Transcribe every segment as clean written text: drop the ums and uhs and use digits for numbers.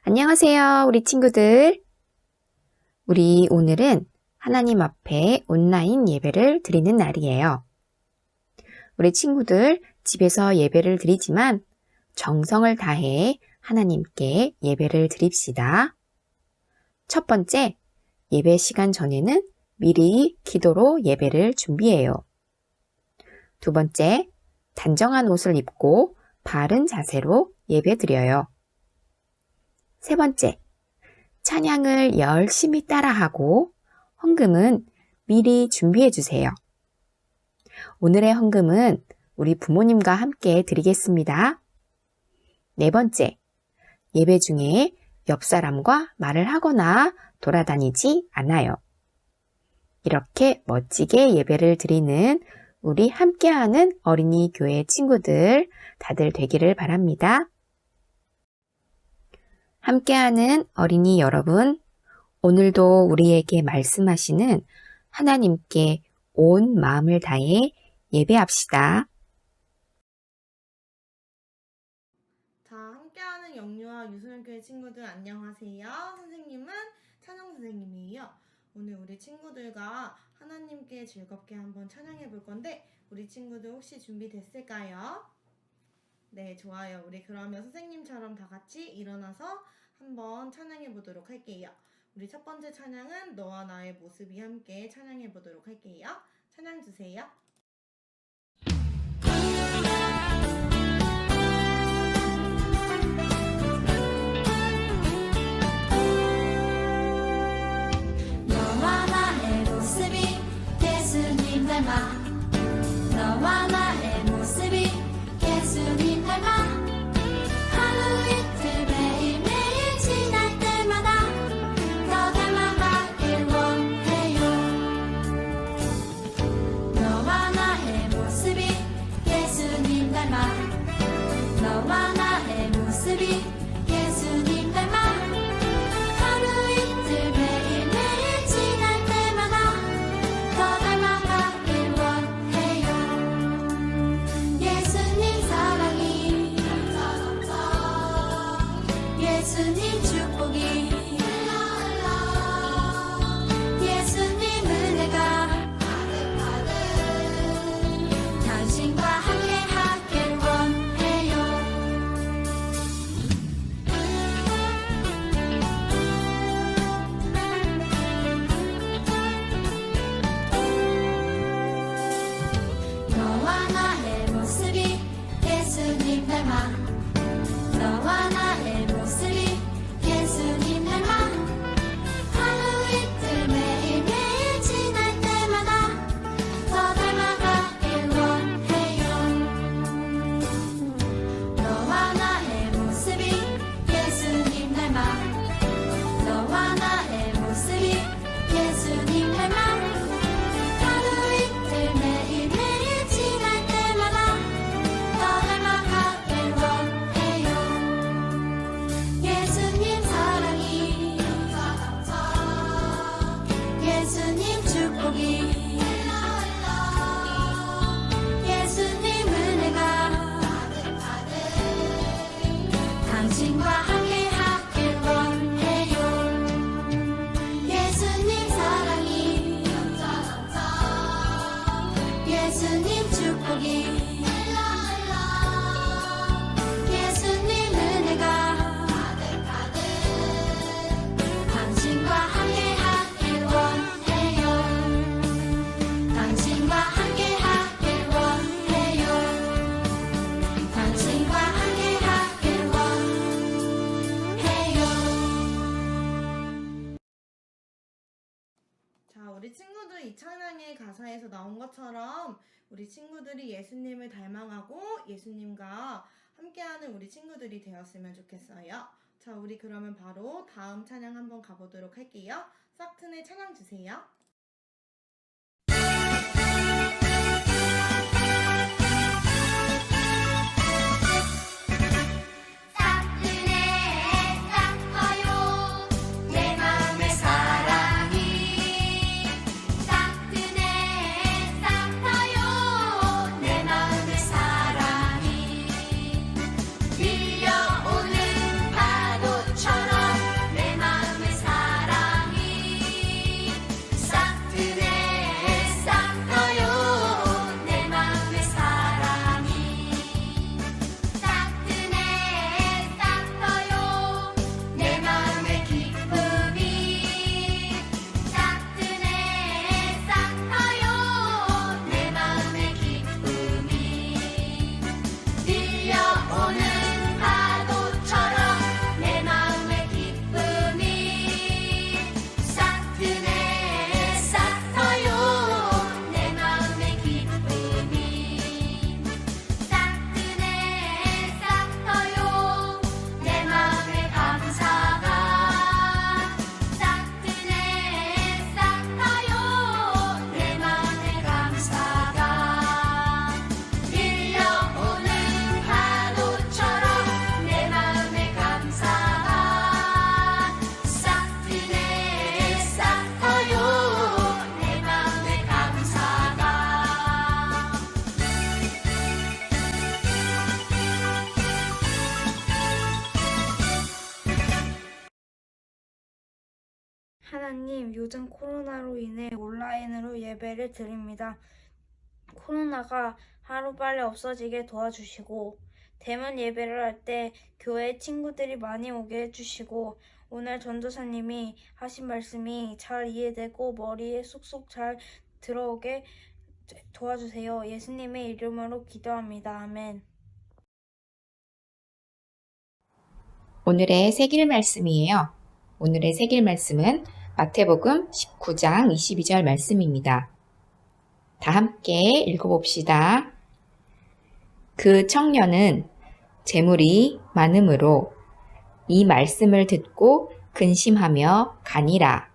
안녕하세요, 우리 친구들. 우리 오늘은 하나님 앞에 온라인 예배를 드리는 날이에요. 우리 친구들 집에서 예배를 드리지만 정성을 다해 하나님께 예배를 드립시다. 첫 번째, 예배 시간 전에는 미리 기도로 예배를 준비해요. 두 번째, 단정한 옷을 입고 바른 자세로 예배 드려요. 세 번째, 찬양을 열심히 따라하고 헌금은 미리 준비해 주세요. 오늘의 헌금은 우리 부모님과 함께 드리겠습니다. 네 번째, 예배 중에 옆 사람과 말을 하거나 돌아다니지 않아요. 이렇게 멋지게 예배를 드리는 우리 함께하는 어린이 교회 친구들 다들 되기를 바랍니다. 함께하는 어린이 여러분, 오늘도 우리에게 말씀하시는 하나님께 온 마음을 다해 예배합시다. 자, 함께하는 영유아 유소년교회 친구들 안녕하세요. 선생님은 찬양 선생님이에요. 오늘 우리 친구들과 하나님께 즐겁게 한번 찬양해 볼 건데 우리 친구들 혹시 준비됐을까요? 네, 좋아요. 우리 그러면 선생님처럼 다 같이 일어나서 한번 찬양해 보도록 할게요. 우리 첫 번째 찬양은 너와 나의 모습이 함께 찬양해 보도록 할게요. 찬양 주세요. 너와 나의 모습이 예수님 닮아 너와 나의 모습이 예수님 닮아 하루 이틀 매일매일 지날 때마다 더 닮아가길 원해요. 너와 나의 모습이 예수님 닮아 너와 나의 모습이 예수님 닮아 하루 이틀 매일매일 지날 때마다 더 닮아가길 원해요. 예수님 사랑이 예수님 축복이 예수님 은혜가 당신과 함께 하길 원해요. 너와 나의 모습이 예수님 닮아 너와 나의 모습이 예수님 닮아 하루 이틀 매일매일 지날 때마다 더 닮아가길 원해요. 너와 나의 모습이 예수님 닮아 너와 나의 모습이 예수님 닮아 하루 이틀 매일매일 지날 때마다 더 닮아가길 원해요. 예수님 사랑이 예수님 축복이 예수님 은혜가 당신과 함께 하길 원해요. 예수님 사랑이 예수님 축복이 예수님 은혜가 당신과 함께 하길 원해요. 당신과 함께 하길 원해요. 당신과 함께 하길 원해요. 자, 우리 친구들 이 찬양의 가사에서 나온 것처럼 우리 친구들이 예수님을 닮아가고 예수님과 함께하는 우리 친구들이 되었으면 좋겠어요. 자, 우리 그러면 바로 다음 찬양 한번 가보도록 할게요. 싹튼의 찬양 주세요. 싹트네 싹 커요 내 마음의 사랑이 싹트네 싹 커요 내 마음의 사랑이 밀려오는 파도처럼 하나님, 요즘 코로나로 인해 온라인으로 예배를 드립니다. 코로나가 하루빨리 없어지게 도와주시고, 대면 예배를 할 때 교회 친구들이 많이 오게 해주시고, 오늘 전도사님이 하신 말씀이 잘 이해되고 머리에 쏙쏙 잘 들어오게 도와주세요. 예수님의 이름으로 기도합니다. 아멘. 오늘의 새길 말씀이에요. 오늘의 새길 말씀은 마태복음 19장 22절 말씀입니다. 다 함께 읽어봅시다. 그 청년은 재물이 많음으로 이 말씀을 듣고 근심하며 가니라.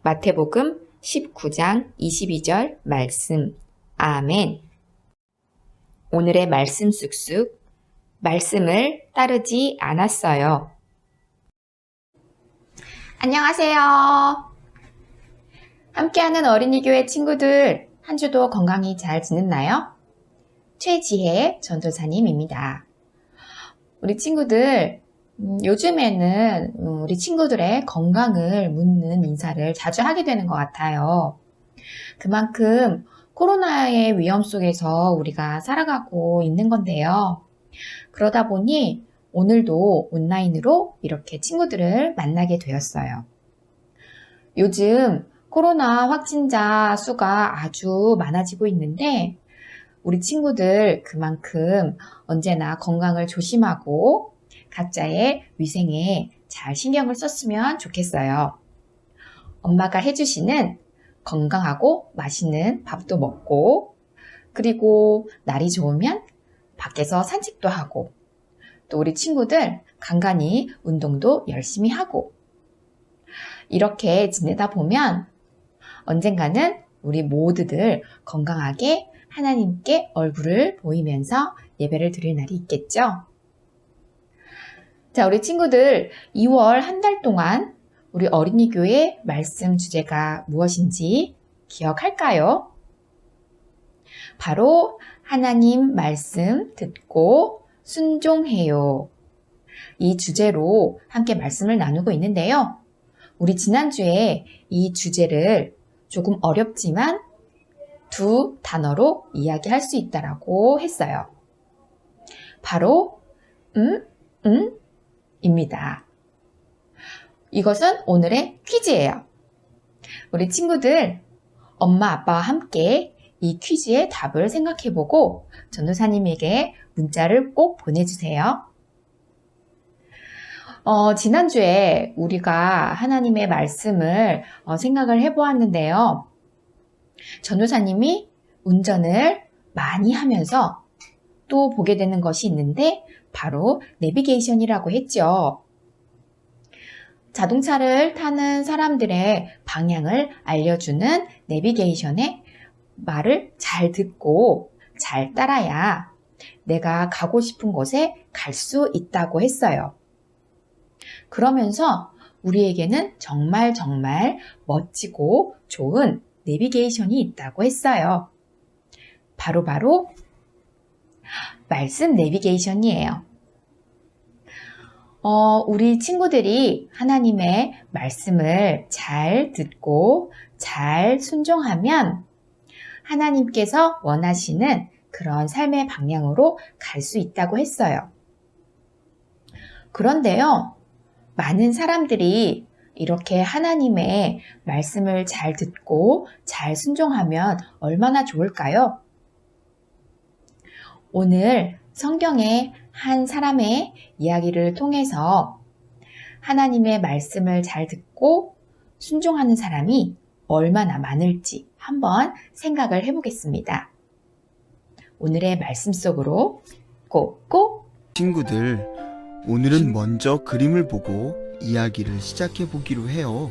마태복음 19장 22절 말씀. 아멘. 오늘의 말씀 쑥쑥. 말씀을 따르지 않았어요. 안녕하세요. 함께하는 어린이교회 친구들, 한 주도 건강히 잘 지냈나요? 최지혜 전도사님입니다. 우리 친구들, 요즘에는 우리 친구들의 건강을 묻는 인사를 자주 하게 되는 것 같아요. 그만큼 코로나의 위험 속에서 우리가 살아가고 있는 건데요. 그러다 보니 오늘도 온라인으로 이렇게 친구들을 만나게 되었어요. 요즘 코로나 확진자 수가 아주 많아지고 있는데 우리 친구들 그만큼 언제나 건강을 조심하고 각자의 위생에 잘 신경을 썼으면 좋겠어요. 엄마가 해주시는 건강하고 맛있는 밥도 먹고 그리고 날이 좋으면 밖에서 산책도 하고 또 우리 친구들 간간히 운동도 열심히 하고 이렇게 지내다 보면 언젠가는 우리 모두들 건강하게 하나님께 얼굴을 보이면서 예배를 드릴 날이 있겠죠? 자, 우리 친구들 2월 한 달 동안 우리 어린이교회 말씀 주제가 무엇인지 기억할까요? 바로 하나님 말씀 듣고 순종해요. 이 주제로 함께 말씀을 나누고 있는데요. 우리 지난주에 이 주제를 조금 어렵지만 두 단어로 이야기할 수 있다라고 했어요. 바로 입니다. 이것은 오늘의 퀴즈예요. 우리 친구들 엄마 아빠와 함께 이 퀴즈의 답을 생각해보고 전도사님에게 문자를 꼭 보내주세요. 지난주에 우리가 하나님의 말씀을 생각을 해보았는데요. 전도사님이 운전을 많이 하면서 또 보게 되는 것이 있는데 바로 내비게이션이라고 했죠. 자동차를 타는 사람들의 방향을 알려주는 내비게이션의 말을 잘 듣고 잘 따라야 내가 가고 싶은 곳에 갈 수 있다고 했어요. 그러면서 우리에게는 정말 멋지고 좋은 내비게이션이 있다고 했어요. 바로 말씀 내비게이션이에요. 우리 친구들이 하나님의 말씀을 잘 듣고 잘 순종하면 하나님께서 원하시는 그런 삶의 방향으로 갈 수 있다고 했어요. 그런데요, 많은 사람들이 이렇게 하나님의 말씀을 잘 듣고 잘 순종하면 얼마나 좋을까요? 오늘 성경의 한 사람의 이야기를 통해서 하나님의 말씀을 잘 듣고 순종하는 사람이 얼마나 많을지 한번 생각을 해보겠습니다. 오늘의 말씀 속으로 꼭꼭 친구들, 오늘은 먼저 그림을 보고 이야기를 시작해 보기로 해요.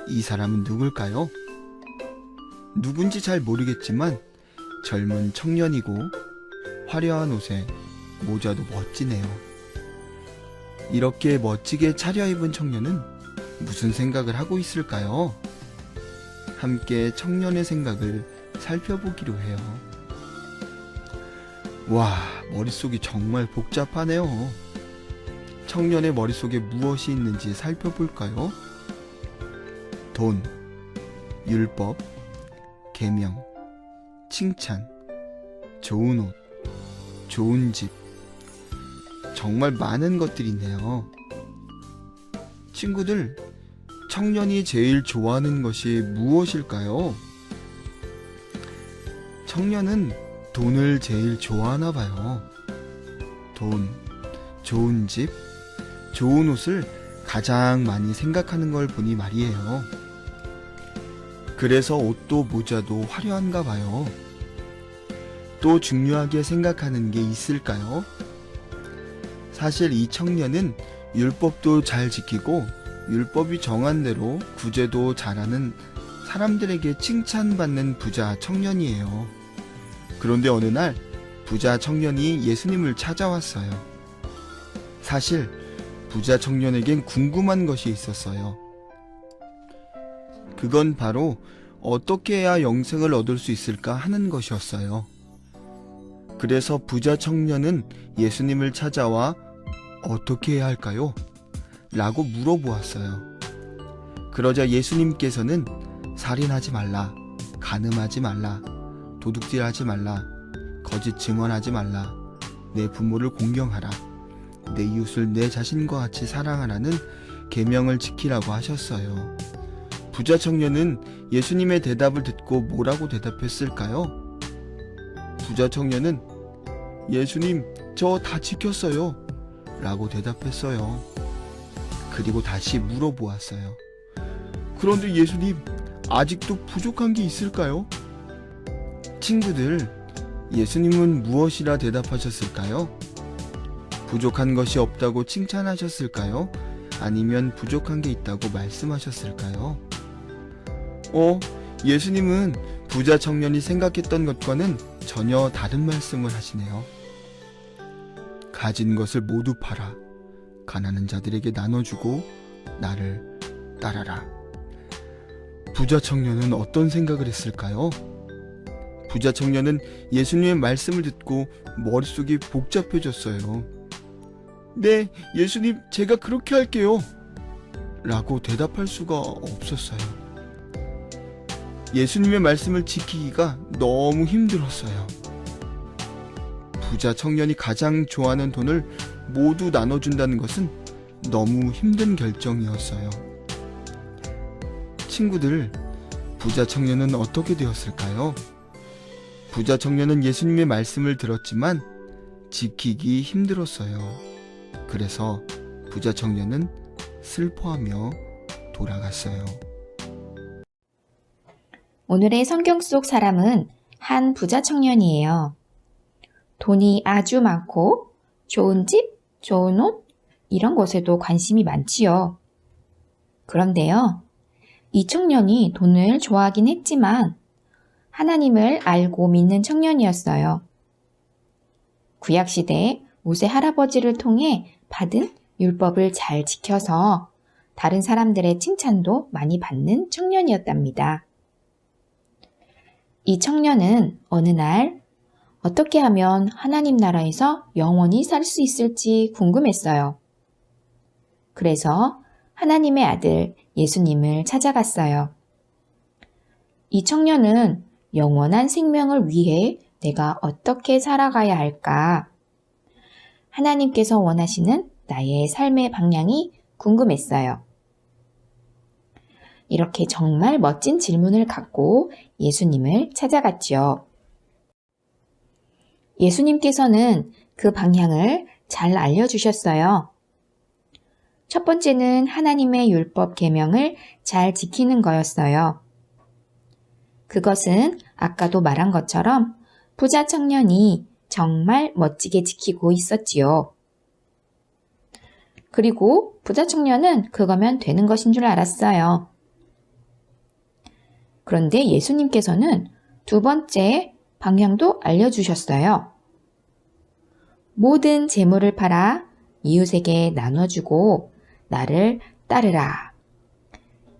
이 사람은 누굴까요? 누군지 잘 모르겠지만 젊은 청년이고 화려한 옷에 모자도 멋지네요. 이렇게 멋지게 차려입은 청년은 무슨 생각을 하고 있을까요? 함께 청년의 생각을 살펴보기로 해요. 와, 머릿속이 정말 복잡하네요. 청년의 머릿속에 무엇이 있는지 살펴볼까요? 돈, 율법, 계명, 칭찬, 좋은 옷, 좋은 집, 정말 많은 것들이 있네요. 친구들, 청년이 제일 좋아하는 것이 무엇일까요? 청년은 돈을 제일 좋아하나 봐요. 돈, 좋은 집, 좋은 옷을 가장 많이 생각하는 걸 보니 말이에요. 그래서 옷도 모자도 화려한가 봐요. 또 중요하게 생각하는 게 있을까요? 사실 이 청년은 율법도 잘 지키고 율법이 정한 대로 구제도 잘하는 사람들에게 칭찬받는 부자 청년이에요. 그런데 어느 날 부자 청년이 예수님을 찾아왔어요. 사실 부자 청년에겐 궁금한 것이 있었어요. 그건 바로 어떻게 해야 영생을 얻을 수 있을까 하는 것이었어요. 그래서 부자 청년은 예수님을 찾아와 어떻게 해야 할까요? 라고 물어보았어요. 그러자 예수님께서는 살인하지 말라, 간음하지 말라, 도둑질하지 말라, 거짓 증언하지 말라, 내 부모를 공경하라, 내 이웃을 내 자신과 같이 사랑하라는 계명을 지키라고 하셨어요. 부자 청년은 예수님의 대답을 듣고 뭐라고 대답했을까요? 부자 청년은 예수님, 저 다 지켰어요 라고 대답했어요. 그리고 다시 물어보았어요. 그런데 예수님, 아직도 부족한 게 있을까요? 친구들, 예수님은 무엇이라 대답하셨을까요? 부족한 것이 없다고 칭찬하셨을까요? 아니면 부족한 게 있다고 말씀하셨을까요? 예수님은 부자 청년이 생각했던 것과는 전혀 다른 말씀을 하시네요. 가진 것을 모두 팔아 가난한 자들에게 나눠주고 나를 따라라. 부자 청년은 어떤 생각을 했을까요? 부자 청년은 예수님의 말씀을 듣고 머릿속이 복잡해졌어요. 네, 예수님, 제가 그렇게 할게요 라고 대답할 수가 없었어요. 예수님의 말씀을 지키기가 너무 힘들었어요. 부자 청년이 가장 좋아하는 돈을 모두 나눠준다는 것은 너무 힘든 결정이었어요. 친구들, 부자 청년은 어떻게 되었을까요? 부자 청년은 예수님의 말씀을 들었지만 지키기 힘들었어요. 그래서 부자 청년은 슬퍼하며 돌아갔어요. 오늘의 성경 속 사람은 한 부자 청년이에요. 돈이 아주 많고 좋은 집, 좋은 옷, 이런 것에도 관심이 많지요. 그런데요, 이 청년이 돈을 좋아하긴 했지만 하나님을 알고 믿는 청년이었어요. 구약시대에 모세 할아버지를 통해 받은 율법을 잘 지켜서 다른 사람들의 칭찬도 많이 받는 청년이었답니다. 이 청년은 어느 날 어떻게 하면 하나님 나라에서 영원히 살 수 있을지 궁금했어요. 그래서 하나님의 아들 예수님을 찾아갔어요. 이 청년은 영원한 생명을 위해 내가 어떻게 살아가야 할까? 하나님께서 원하시는 나의 삶의 방향이 궁금했어요. 이렇게 정말 멋진 질문을 갖고 예수님을 찾아갔죠. 예수님께서는 그 방향을 잘 알려주셨어요. 첫 번째는 하나님의 율법 계명을 잘 지키는 거였어요. 그것은 아까도 말한 것처럼 부자 청년이 정말 멋지게 지키고 있었지요. 그리고 부자 청년은 그거면 되는 것인 줄 알았어요. 그런데 예수님께서는 두 번째 방향도 알려주셨어요. 모든 재물을 팔아 이웃에게 나눠주고 나를 따르라.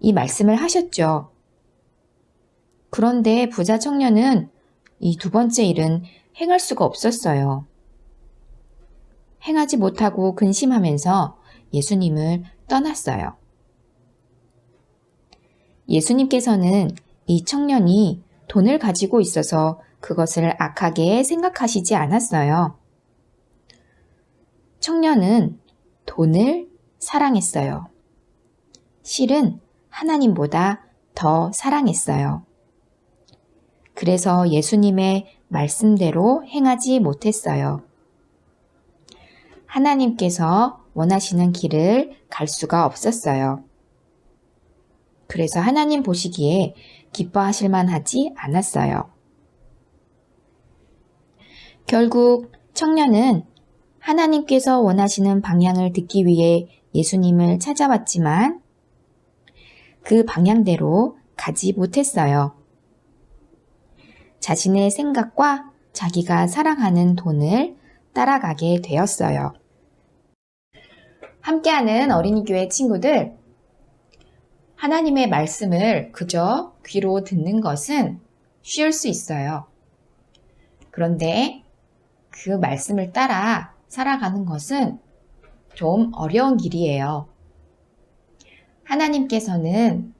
이 말씀을 하셨죠. 그런데 부자 청년은 이 두 번째 일은 행할 수가 없었어요. 행하지 못하고 근심하면서 예수님을 떠났어요. 예수님께서는 이 청년이 돈을 가지고 있어서 그것을 악하게 생각하시지 않았어요. 청년은 돈을 사랑했어요. 실은 하나님보다 더 사랑했어요. 그래서 예수님의 말씀대로 행하지 못했어요. 하나님께서 원하시는 길을 갈 수가 없었어요. 그래서 하나님 보시기에 기뻐하실 만하지 않았어요. 결국 청년은 하나님께서 원하시는 방향을 듣기 위해 예수님을 찾아왔지만 그 방향대로 가지 못했어요. 자신의 생각과 자기가 사랑하는 돈을 따라가게 되었어요. 함께하는 어린이교회 친구들, 하나님의 말씀을 그저 귀로 듣는 것은 쉬울 수 있어요. 그런데 그 말씀을 따라 살아가는 것은 좀 어려운 길이에요. 하나님께서는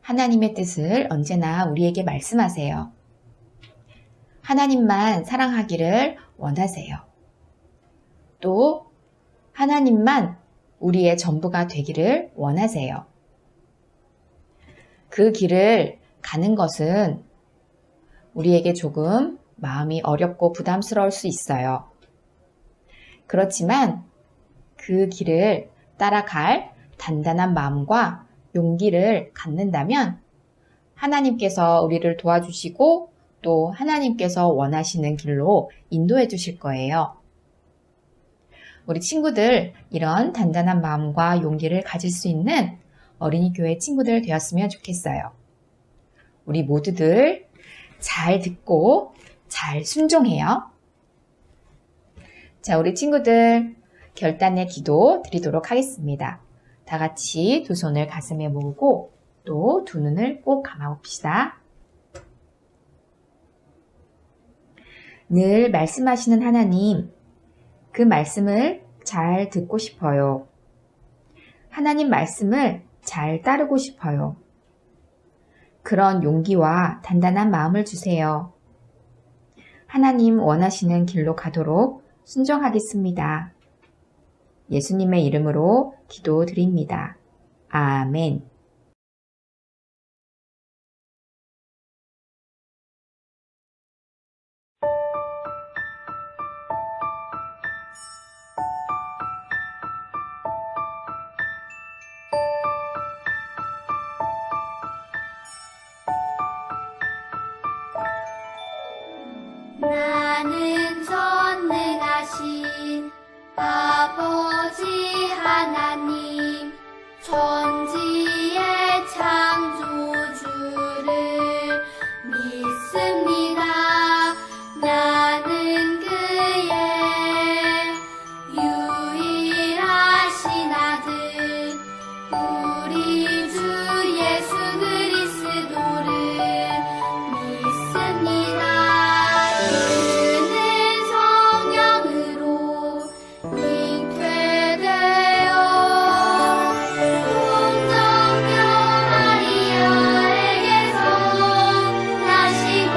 하나님의 뜻을 언제나 우리에게 말씀하세요. 하나님만 사랑하기를 원하세요. 또 하나님만 우리의 전부가 되기를 원하세요. 그 길을 가는 것은 우리에게 조금 마음이 어렵고 부담스러울 수 있어요. 그렇지만 그 길을 따라갈 단단한 마음과 용기를 갖는다면 하나님께서 우리를 도와주시고 또 하나님께서 원하시는 길로 인도해 주실 거예요. 우리 친구들 이런 단단한 마음과 용기를 가질 수 있는 어린이 교회 친구들 되었으면 좋겠어요. 우리 모두들 잘 듣고 잘 순종해요. 자, 우리 친구들 결단의 기도 드리도록 하겠습니다. 다 같이 두 손을 가슴에 모으고 또 두 눈을 꼭 감아봅시다. 늘 말씀하시는 하나님, 그 말씀을 잘 듣고 싶어요. 하나님 말씀을 잘 따르고 싶어요. 그런 용기와 단단한 마음을 주세요. 하나님 원하시는 길로 가도록 순종하겠습니다. 예수님의 이름으로 기도드립니다. 아멘. 나는 전능하신 아버지 하나님 천지의 창조주를 믿습니다. 나는 그의 유일하신 아들 우리 주 예수 그리스도를 믿습니다. 그는 성령으로 잉태되어 동정녀 마리아에게서 나시고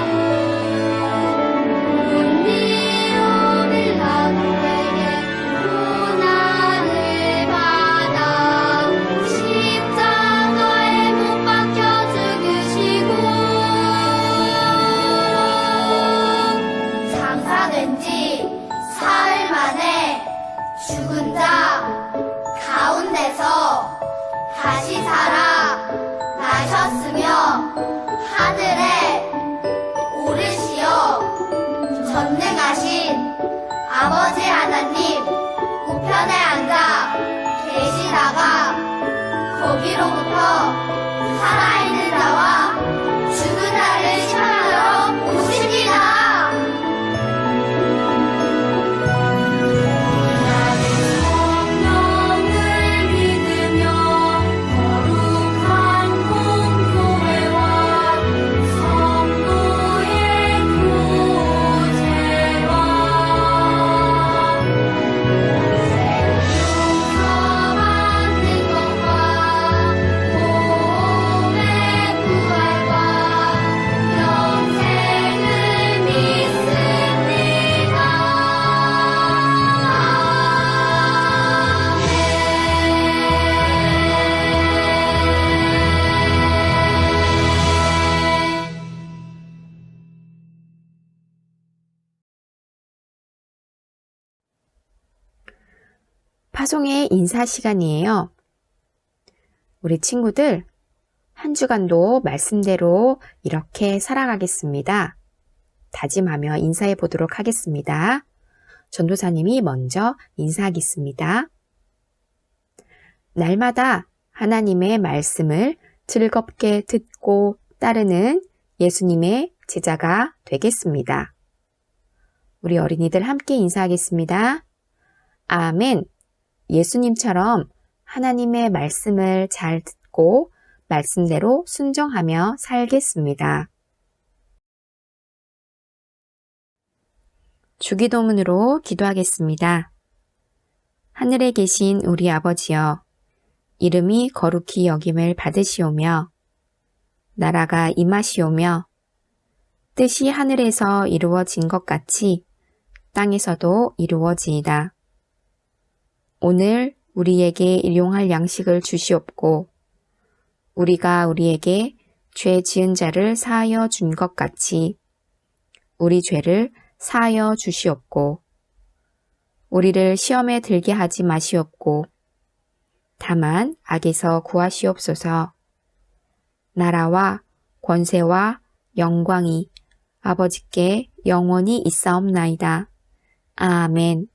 본디오 빌라도에게 고난을 받아 십자가에 못 박혀 죽으시고 장사된 지 사흘 만에 죽은 자 가운데서 다시 살아 나셨으며 하늘에 오르시어 전능하신 아버지 하나님 우편에 앉아 계시다가 거기로부터 살아있는 자와 죽은 자를 심판하러 오십니다. 나는 성령을 믿으며 화송의 인사 시간이에요. 우리 친구들, 한 주간도 말씀대로 이렇게 살아가겠습니다. 다짐하며 인사해 보도록 하겠습니다. 전도사님이 먼저 인사하겠습니다. 날마다 하나님의 말씀을 즐겁게 듣고 따르는 예수님의 제자가 되겠습니다. 우리 어린이들 함께 인사하겠습니다. 아멘. 예수님처럼 하나님의 말씀을 잘 듣고 말씀대로 순종하며 살겠습니다. 주기도문으로 기도하겠습니다. 하늘에 계신 우리 아버지여, 이름이 거룩히 여김을 받으시오며 나라가 임하시오며 뜻이 하늘에서 이루어진 것 같이 땅에서도 이루어지이다. 오늘 우리에게 일용할 양식을 주시옵고 우리가 우리에게 죄 지은 자를 사하여 준 것 같이 우리 죄를 사하여 주시옵고 우리를 시험에 들게 하지 마시옵고 다만 악에서 구하시옵소서. 나라와 권세와 영광이 아버지께 영원히 있사옵나이다. 아멘.